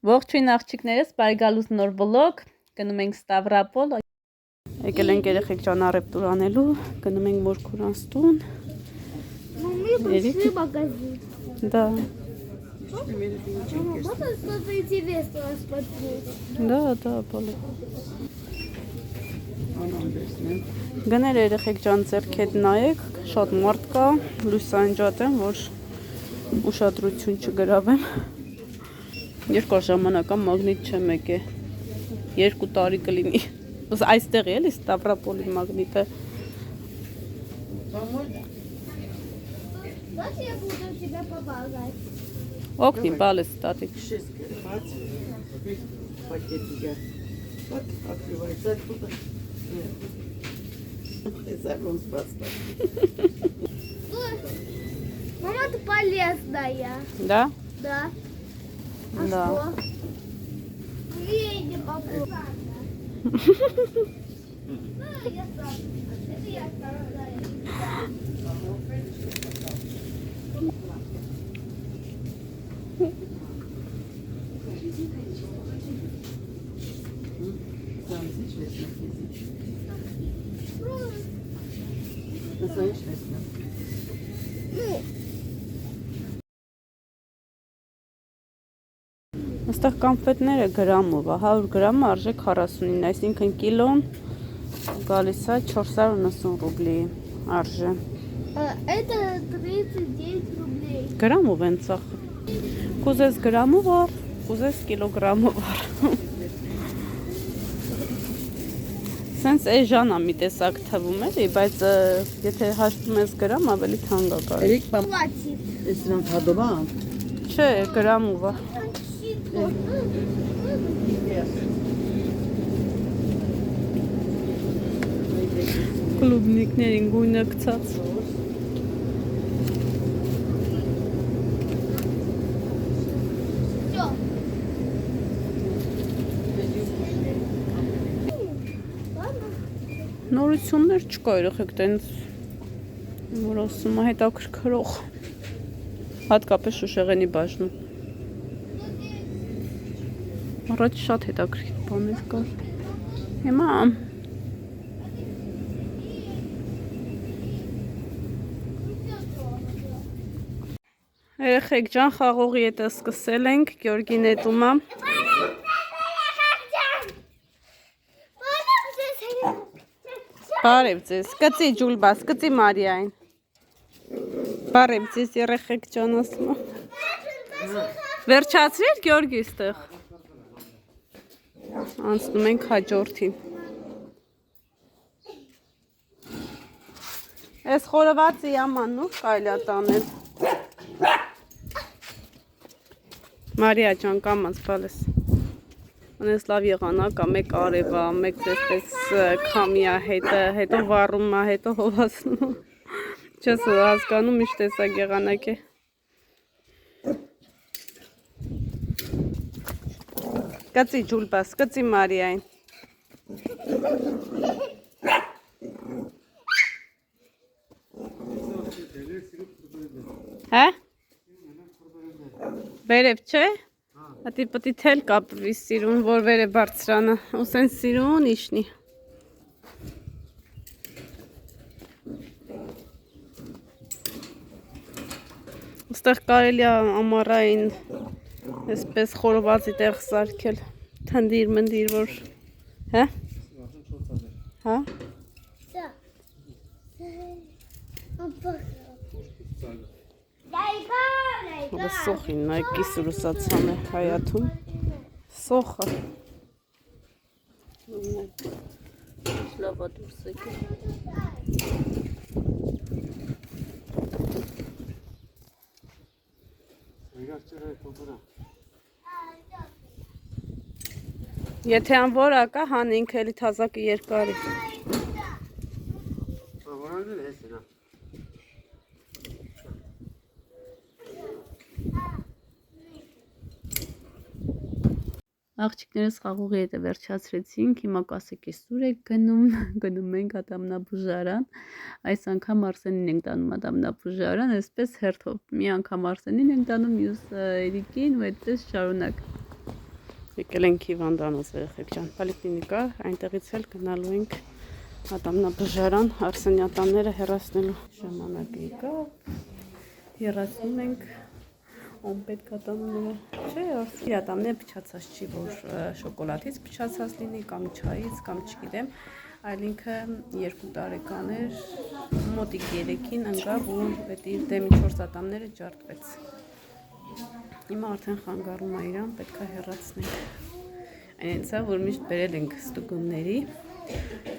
Ողջույն աղջիկներս, բարի գալուց նոր վլոգ, գնում ենք Ստավրապոլ, եկել ենք երեխեք ճանառեպ տուր անելու, գնում ենք Մորքուրանց տուն։ Маме, пошли в магазин. Да. Мама, можно что-то интересное посмотреть? Да, բոլը։ Գներ երեխեք ջան ձեռք հետ նայեք, շատ մարդ կա, լույսը անջատեմ, որ ուշադրություն չգրավեմ։ Երկար ժամանակ մագնիտ չեմ եկել, 2 տարի կլինի, այստեղ էլի Ստավրապոլի մագնիտը։ Давайте я буду тебя помогать. Օգնի, բալես տատիկ։ Пакетики. Вот открывается оттуда. Загон спасла. Мама, ты полезная. Да? Да. А Да. что? Едем попробуем. Я сам. Это я сам. Там сейчас Насмотришься? Այստեղ կամպետները գրամով է, 100 գրամը արժե 49, այսինքն կիլոն գալիս է 490 ռուբլի արժե։ Это 39 рублей. Գրամով են ծախ։ Կուզես գրամով առ, կուզես կիլոգրամով առ։ Սենց էժան է մի տեսակ թվում էլի, բայց եթե հաշտում ես գրամ, ավելի թանկ է կարելի։ Эрик, пап, Хватит. если нам подоба. Չէ, գրամով է։ Կլուբնիկներին գույնը գցած։ Все. Ладно. Նորություններ չկա երեխեք տենց, որ ասում է հետաքրքրող, հատկապես Շուշեղենի բաժնում։ Առաջ շատ հետաքրքիր բաներ կար։ Հիմա երեխեք ջան խաղողի հետը սկսել ենք, Գյորգին հետում է։ Բարև ձեզ, կծի ջուլբաս, կծի Մարիային։ Բարև ձեզ երեխեք ջան ասում է։ Վերջացրիր Գյորգի ստեղ։ Անցնում ենք հաջորդին։ Այս խորովածի yamanն ու կարելի է տանել։ Մարիա ջան կամած բալես։ Անես լավ եղանակա, մեկ արևա, մեկ դեսպես քամիա հետը, հետո վառում է, հետո հովացնում։ Չես հասկանում ինչ տեսակ եղանակ է։ Կծի ջուլբաս, կծի Մարիային։ Հա? Վերև չէ? Ատի պտի թել կապվի սիրուն, որ վեր է բարձրանը, ուսեն սիրուն իշնի։ Ոստեղ կարելի է ամառային այսպես խորովածի տեղ սարքել, թնդիր մնդիր որ, հա? Հա? Ուրը սոխին նայք կիսուրուսացան է հայաթում, սոխը, լավա դուրս եկել։ Եթե անվոր ակա հանինք էլի թազակը երկարի։ Աղջիկներս խաղողի հետ վերջացրեցինք, հիմա կասեքի սուր եք գնում ենք Ադամնաբուժարան, այս անգամ Արսենին ենք տանում Ադամնաբուժարան, այսպես հերթով, մի անգամ Արսենին ենք տանում, մյուս Էրիկին ու այդպես շարունակ։ Եկել ենք հիվանդանոց երեխեք ջան, պոլիկլինիկա, այնտեղից էլ գնալու ենք ատամնաբուժարան, Արսենի ատամները հեռացնելու ժամանակ եկավ, հեռացնում ենք, ում պետք ատամները, չէ, Արսենի ատամները փչացած չի, որ շոկոլադից փչացած լինի, կամ չայից, կամ չգիտեմ, այլ ինքը 2 տարեկան էր, մոտիկ 3-ին ընկավ ու պետք իր դեմի 4 ատամները ջարդվեց։ Հիմա արդեն խանգարում է իրան, պետք է հեռացնենք։ Այնց է, որ միշտ բերել ենք ստուգումների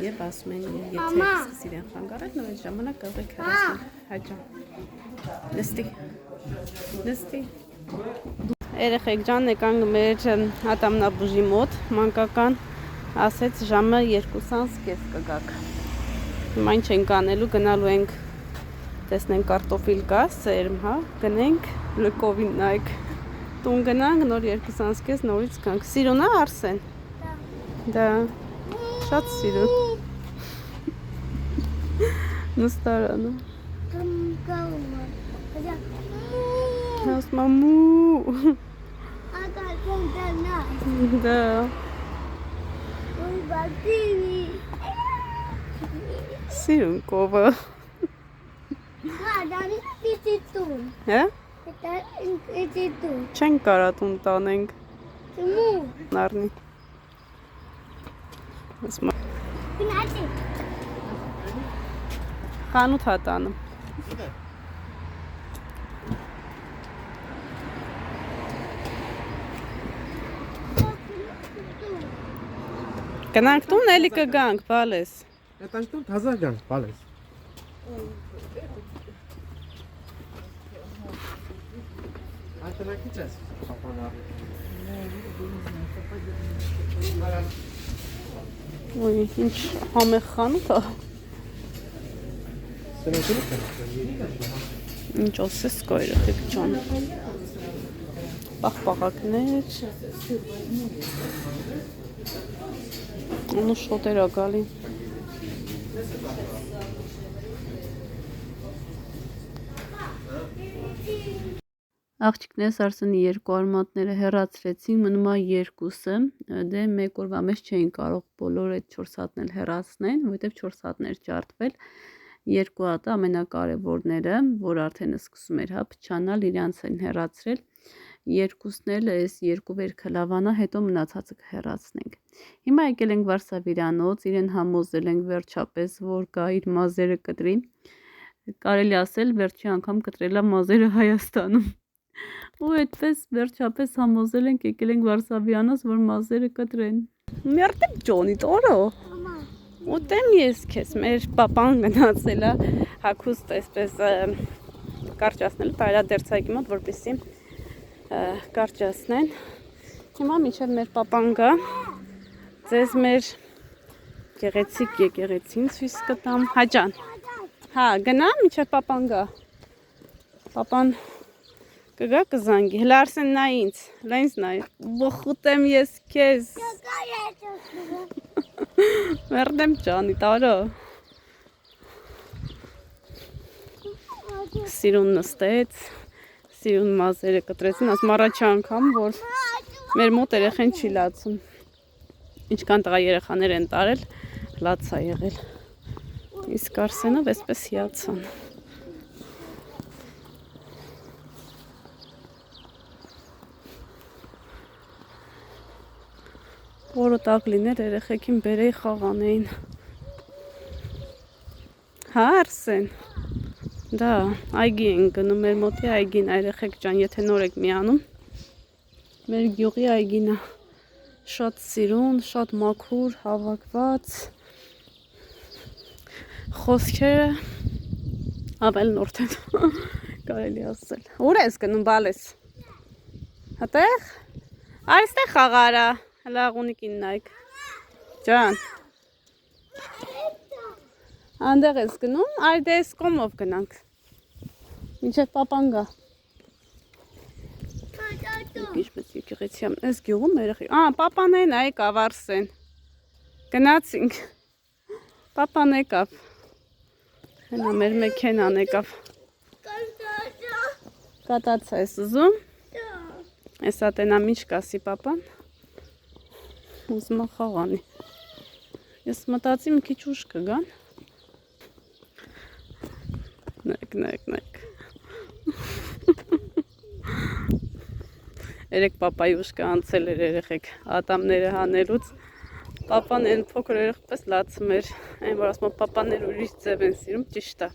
եւ ասում են, եթե սկսի իրեն խանգարել, նույն ժամանակ կարող եք հեռացնել։ Հաջա։ Նստի։ Երեխեք ջան, եկանք մեր ատամնաբուժի մոտ, մանկական ասեց ժամը 2:30 կգաք։ Հիմա ինչ ենք անելու, գնալու ենք տեսնենք կարտոֆիլ կա, սերմ, հա, գնենք, լկովին նայք, տուն գնանք, նոր 2:30 նորից գանք։ Սիրուն է Արսեն։ Դա շատ սիրուն։ Նստարանը։ Ասում մու։ Да. Սիրուն կովը։ Հա? Չենք կարա տուն տանենք։ Նարնի։ Խանութ հա տանում։ Գնանք տուն, էլի կգանք, բալես։ Это что? Тазаган, палец. Ալտերնատիվ Ոյ, ինչ համեղ խանութ է։ Ինչ ասես կա երեխեք ջան։ Պաղպաղակներ։ Անու շոտեր ա գալի։ Աղջիկներս Արսենի 2 արմատները հեռացրեցին, մնում է 2-ը, դե 1 օրվա մեջ չէին կարող բոլոր այդ 4 հատն էլ հեռացնեն, որովհետև 4 հատն էր ջարդվել, 2 հատը ամենակարևորները, որ արդեն սկսում էր հա փչանալ, իրանց են հեռացրել, 2-ն էլ այս 2 վերքը լավանա, հետո մնացածը կհեռացնենք։ Հիմա եկել ենք Վարշավիրանոց, իրեն համոզել ենք վերջապես, որ գա իր մազերը կտրի, կարելի ասել վերջի անգամ կտրելա մազերը Հայաստանում։ Ու այդպես վերջապես համոզել ենք, եկել ենք Վարշավիանոց, որ մազերը կտրեն։ Մերտեք ջոնի տորո։ Ուտեմ ես քեզ, մեր պապան գնացել է հագուստ այսպես կարճացնել, տարադերցայքի մոտ, որպեսզի կարճացնեն։ Հիմա մինչև մեր պապան գա, ձեզ մեր գեղեցիկ եկեղեցին ցույց կտամ։ Հաջան։ Հա, գնա մինչև պապան գա։ Պապան կգա կզանգի, հլա Արսեն նա ինձ, հլա ինձ նայ, բոխուտեմ ես քեզ։ Մերդեմ ջանի տարո։ Սիրուն նստեց, սիրուն մազերը կտրեցին, ասում առաջի անգամ, որ մեր մոտ երեխեն չի լացում։ Ինչքան տղա երեխաներ են տարել, լաց է եղել։ Իսկ Արսենով այսպես հիացան։ Որը տակ լիներ երեխեքին բերեի խաղանեին։ Հա Արսեն։ Դա այգի են գնում, մեր մոտի այգին երեխեք ջան, եթե նոր եք միանում։ Մեր գյուղի այգին է։ Շատ սիրուն, շատ մաքուր, հավաքված։ Խոսքերը ավելնորդ են, կարելի ասել։ Ուր ես գնում բալես։ Հատեղ։ Այստեղ խաղարա։ Հլա աղունիկին նայք, ջան, անդեղ ես գնում, այր դե ես կոմով գնանք, մինչև պապան գա, ինչպես եկեղեցի եմ, ես գյուղում երեխի, պապան են այկավ Արսեն, գնացինք, պապան եկավ, հենա մեր մեքենան եկավ, կատաց ես ուզում, ես ատենամ ինչ կասի պապան, ուզում է խաղանի։ Ես մտածի մի քիչ ուշ կգան։ Նայեք։ Երեք պապայի ուշքը անցել էր երեխեք ատամները հանելուց։ Պապան այն փոքր երեխպես լացում էր, այն որ ասում պապաներ ուրիշ ձև են սիրում, ճիշտ է։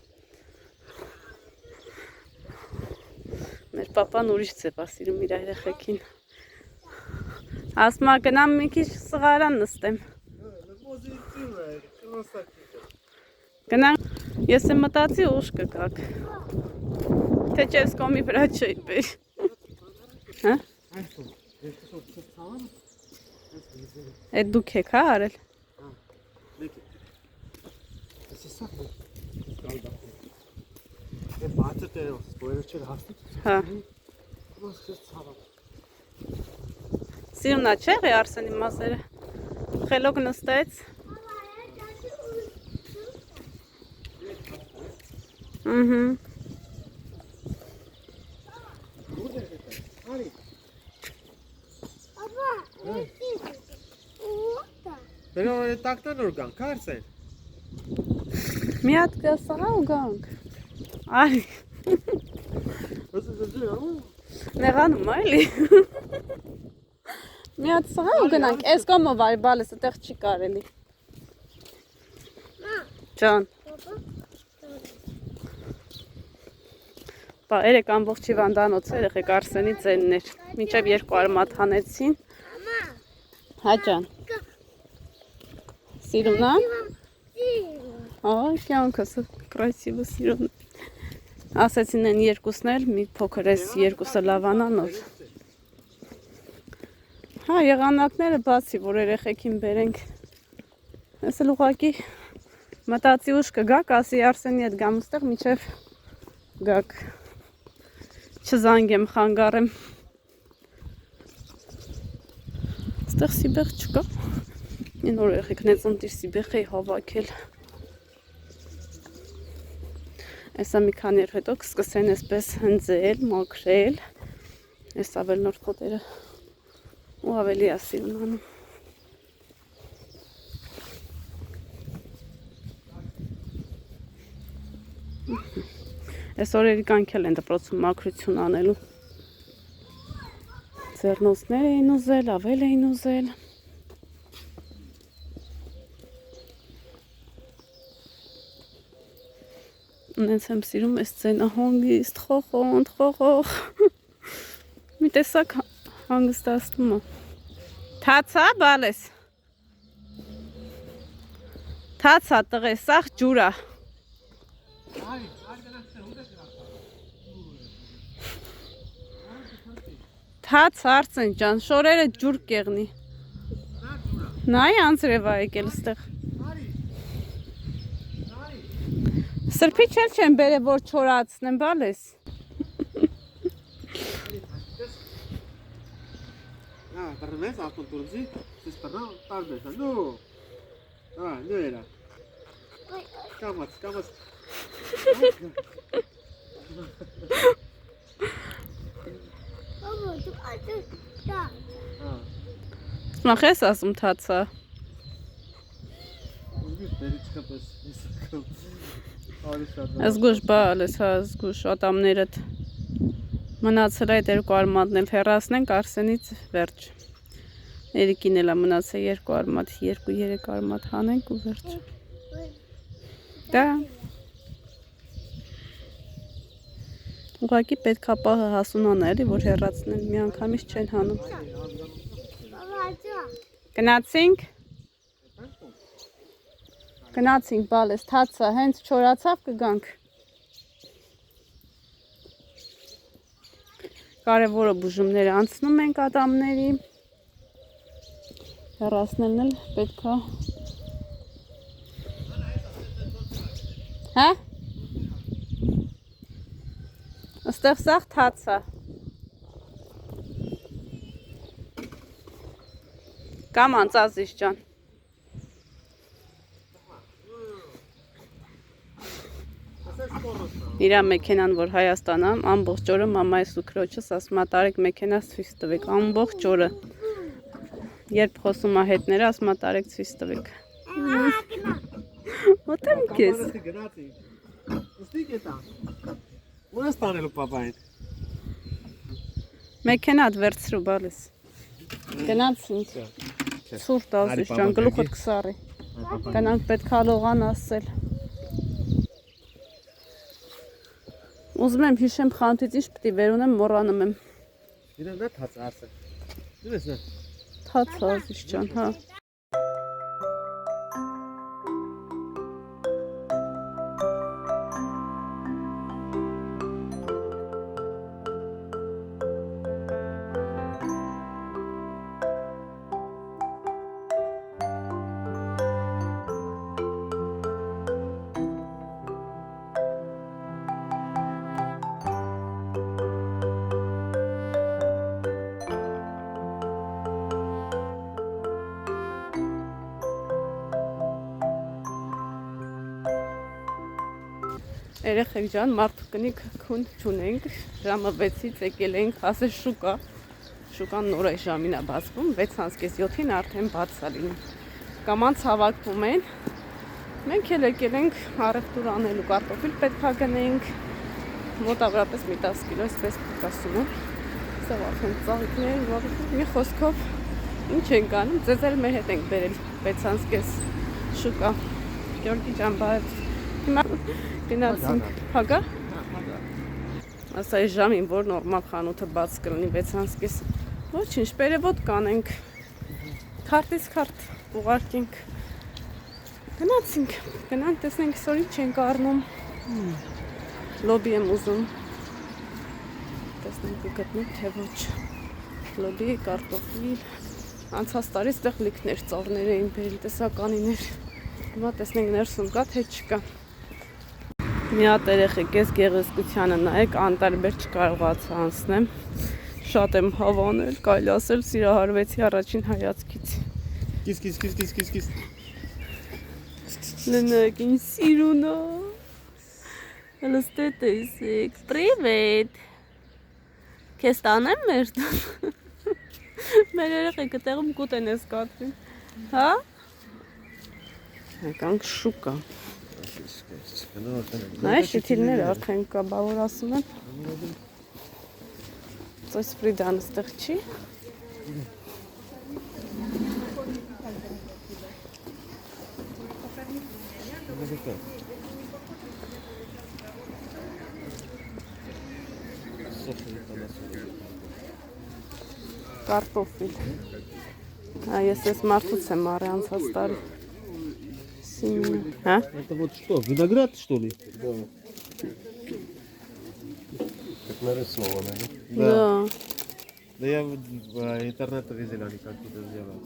Մեր պապան ուրիշ ձև է սիրում իր երեխեքին։ Ասում գնամ մի քիչ սղարան նստեմ։ Գնանք, ես եմ մտածի ուշ կգաք։ Թե չես կոմի վրա չէի բեր։ Հա? Այդ դուք եք հա արել։ Հա։ Սիրունա չէ՞ է Արսենի մազերը։ Խելոք նստեց։ Բերո տակտան որ գան, քարսեն։ Մի հատ կսաղա ու գանք։ Արի։ Նեղանում այլի։ Մի հատ սաղա ու գնանք, այս կոմով արի բալես, այդեղ չի կարելի։ Ջան։ Բա երեք ամբողջ հիվանդանոց երեխեք Արսենի ծեններ, մինչև 2 արմատ հանեցին։ Հա ջան։ Սիրունա։ Այ կյանքս красиво սիրուն։ Ասեցին են երկուսն էլ, մի փոքր էս երկուսը լավանանոց։ Հա, եղանակները բացի, որ երեխեքին բերենք։ Ես էլ ուղղակի մտածի ուշ կգաք, ասի Արսենի հետ գամ ուստեղ մինչև գաք։ Չզանգեմ, խանգարեմ։ Ստեղ սիբեղ չկա։ Այն որ երեխեքն էց ընտիր սիբեղ էի հավաքել։ Այսա մի քանի օր հետո կսկսեն այսպես հնձել, մաքրել։ Այս ավել նոր խոտերը ու ավելի ասիրուն անում։ Այս օրերի կանքել են դպրոցում մաքրություն անելու։ Ձեռնոցներ էին ուզել, ավել էին ուզել։ Ունենց եմ սիրում այս ծենը հանգիստ, խոխոնդ։ Մի տեսակ հանգստացնում է։ Թացա բալես։ Թացա տղե, սաղ ջուրա։ Թաց Արսեն ջան, շորերը ջուր կեղնի։ Նայ անձրև ա եկել ստեղ։ Սրբիչ էլ չեն բերե, որ չորացնեմ, բալես։ Permessa a condurzi, si spera tarde, no. Ah, no era. Camas. Մախես ասում թացա։ Զգուշ բալես, հա, զգուշ ատամներդ մնացել այդ 2 արմատն էլ հեռացնենք Արսենից վերջ։ Երիկին էլ մնացել 2 արմատ, 2-3 արմատ հանենք ու վերջ։ Դա ուղղակի պետք է պահը հասունանա էլի, որ հեռացնեն, մի անգամից չեն հանում։ Գնացինք բալես, թացա, հենց չորացավ կգանք։ Կարևորը բուժումները անցնում ենք ատամների։ Հեռացնելն էլ պետք է։ Հա? Աստեղ սաղ թացա։ Կամ անցազիս ջան։ Իրա մեքենան, որ Հայաստանամ, ամբողջ օրը մամայս ու քրոջս ասում ա տարեք մեքենաս ցույց տվեք, ամբողջ օրը։ Երբ խոսում է հետները, ասում է տարեք ցույց տվեք։ Ո՞տեմ քեզ։ Պապան գնացի։ Ոստի գետա։ Ո՞ր ստանելու պապային։ Մեքենատ վերցրու բալես։ Գնաց ինձ։ Ցուրտ ասես ջան, գլուխդ կսարի։ Գնանք պետք է լողան ասել։ Ուզում եմ հիշեմ խանութից ինչ պետք է վեր ունեմ, մոռանում եմ։ Իրեն նա թաց արսը։ Դες նա։ Թաց ասես ջան, հա։ Երեխեք ջան, մարդուկնիկ քուն չունենք, ժամը 6-ից եկել ենք, ասես շուկա, շուկան նոր է ժամին է բացվում, 6:37-ին արդեն բաց է լինում, կամանց հավաքվում են, մենք էլ եկել ենք առևտուր անելու, կարտոֆիլ պետք է գնենք, մոտավորապես մի 10 կիլո, այսպես պետք ասում եմ, սա արդեն ծաղիկներ, մի խոսքով, ինչ ենք անում, ձեզ էլ մեր հետ ենք բերել 6:30 շուկա, Գյորգի ջան, բայց հիմա գնացինք, հագա։ Ասա այս ժամին, որ նորմալ խանութը բաց կլինի 6:30, ոչինչ, պերևոտ կանենք, քարտից քարտ ուղարկենք, գնացինք, գնանք տեսնենք սոր ինչ ենք առնում, լոբի եմ ուզում, տեսնենք կգտնենք թե ոչ, լոբի, կարտոֆիլ, անցած տարի ստեղ լիքներ, ծառներ էին բերել, տեսականիներ, հիմա տեսնենք ներսում կա թե չկա։ Մի հատ երեխեք ես գեղեցկությանը նայեք, անտարբեր չկարողացա անցնեմ, շատ եմ հավանել, կարելի ասել սիրահարվեցի առաջին հայացքից։ Կիս։ Ննայեք, ինչ սիրուն է, հլստե տեսեք, պրիվետ, քեզ տանեմ մեր տուն, մեր երեխեքը տեղում կուտ են ես կատվին, հա? Եկանք շուկա։ Նայ շիթիլները արդեն կա, բա որ ասում եմ ծոյս ֆրիդան ստեղ չի կարտոֆիլ ես ես մարդուց եմ արի անցած տարի А? Это вот что, виноград, что ли? Да. Как нарисовано, да? Да. Да я в интернете видел, они как это сделали.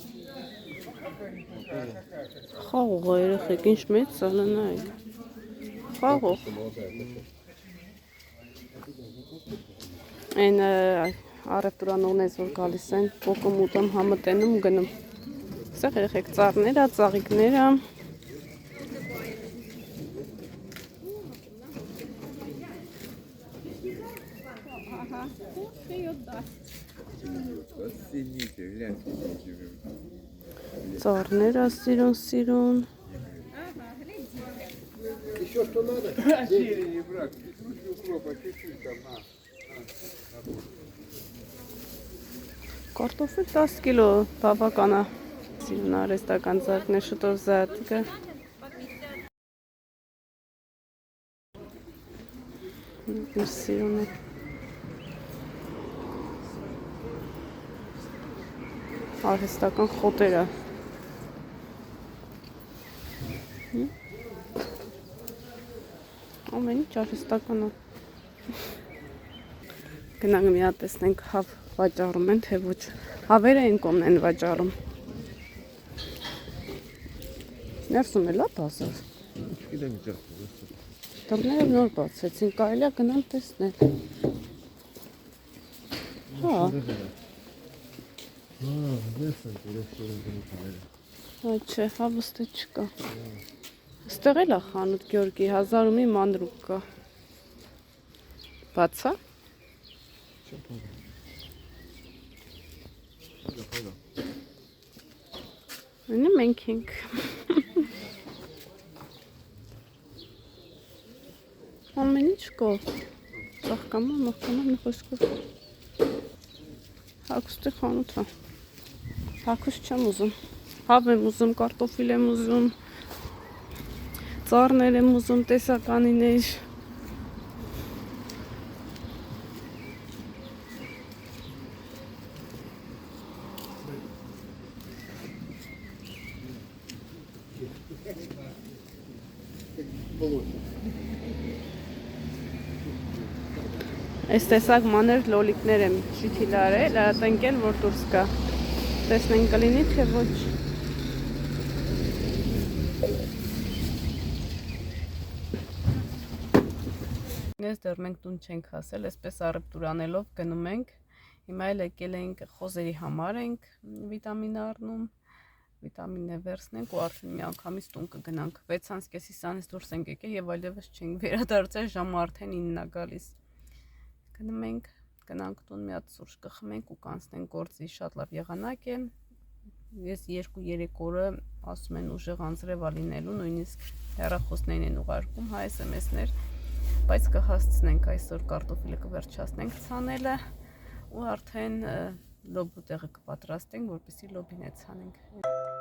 Խաղող է երեխեք, ինչ մեծ է լնայք Խաղող Այն առևտուրանողներից որ գալիս են կոկում ուտում համտենում գնում Սեղ երեխեք ծառներ, ծաղիկներ Ծառները սիրուն Еще что надо? Не брать, укропа чуть-чуть там на. Կարտոֆիլ 10 կիլո բավական է սիրուն արհեստական ծաղիկներ շուտով զատիկը Սիրուն է արհեստական խոտերը ամեն ինչ արհեստական է գնանք մի հատ տեսնենք հավ վաճառում են թե ոչ հավերը են կոմն են վաճառում ներսում է լա բազար դռները նոր բացեցին կարելի է գնալ տեսնել հա Այ չէ, հավստը չկա Ստեղ էլ է խանութ Գյորգի, 1000-ի մանրուկ կա Բաց է? Ինը մենք ենք։ Ամեն ինչ կա։ Ծաղկամա, մաղկամա, մի խոսքով։ Հագուստի խանութ է։ Հագուստ չեմ ուզում։ Հավ եմ ուզում, կարտոֆիլ եմ ուզում, ծառներ եմ ուզում, տեսականիներ։ Այս տեսակ մանր լոլիկներ եմ շիթիլարել, ատենկեն որ դուրս կա։ Տեսնենք կլինի թե ոչ։ Ես դեռ մենք տուն չենք հասել, այսպես առևտուր անելով գնում ենք։ Հիմա էլ եկել ենք խոզերի համար ենք վիտամին առնում, վիտամիններ վերցնենք ու արդեն մի անգամից տուն կգնանք։ 6:30-ի սանից դուրս ենք եկել եւ այլևս չենք վերադարձել, ժամը արդեն 9-ն է գալիս։ Գնում ենք, գնանք տուն մի հատ սուրճ կխմենք ու կանցնենք գործի, շատ լավ եղանակ է։ Ես 2-3 օրը ասում են ուժեղ անձրև լինելու, նույնիսկ հեռախոսներին են ուղարկում, հայ SMS-ներ, բայց կհասցնենք այսօր կարտոֆիլը կվերջացնենք ցանելը ու արդեն լոբու տեղը կպատրաստենք, որպեսզի լոբին է ցանենք։